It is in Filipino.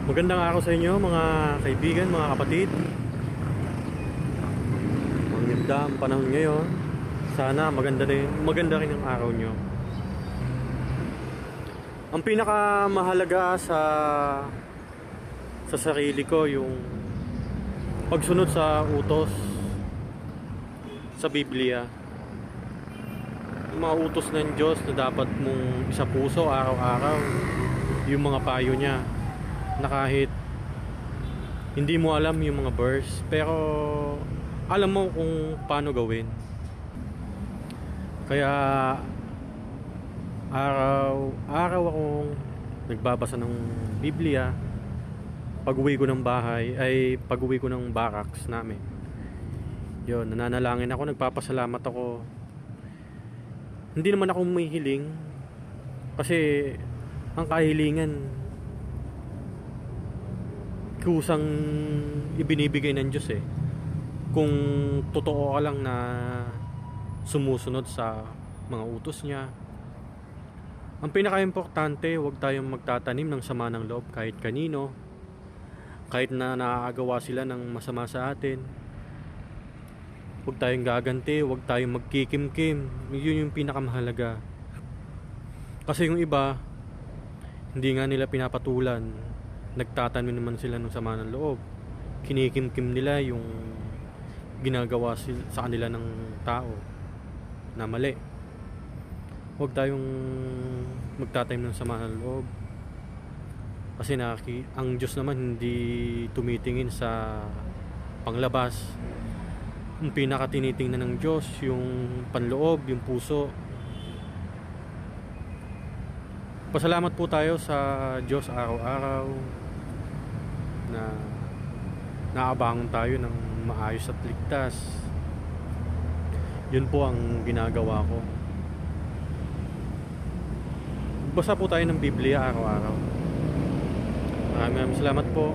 Magandang araw sa inyo mga kaibigan, mga kapatid. Ang ganda ang panahon ngayon. Sana maganda rin ang araw nyo. Ang pinakamahalaga sa sarili ko yung pagsunod sa utos sa Biblia. Yung mga utos ng Diyos na dapat mong isapuso araw-araw, yung mga payo niya, na kahit hindi mo alam yung mga verse, pero alam mo kung paano gawin. Kaya araw akong nagbabasa ng Biblia. Pag-uwi ko ng bahay, pag-uwi ko ng barracks namin, yun, nananalangin ako, nagpapasalamat ako. Hindi naman ako humihiling, kasi ang kahilingan kusang ibinibigay ng Diyos eh. Kung totoo ka lang na sumusunod sa mga utos niya. Ang pinaka-importante, huwag tayong magtatanim ng sama ng loob kahit kanino, kahit na naaagawa sila ng masama sa atin. Huwag tayong gaganti, huwag tayong magkikimkim. Yun yung pinakamahalaga. Kasi yung iba, hindi nga nila pinapatulan, nagtatanim naman sila ng sama ng loob. Kinikimkim nila yung ginagawa sa kanila ng tao na mali. Huwag tayong magtatanim ng sama ng loob. Kasi ang Diyos naman hindi tumitingin sa panglabas. Ang pinaka-tinitingnan ng Diyos yung panloob, yung puso. Pasalamat po tayo sa Diyos araw-araw na naabangon tayo ng maayos at ligtas. Yun po ang ginagawa ko. Basa po tayo ng Biblia araw-araw. Maraming salamat po.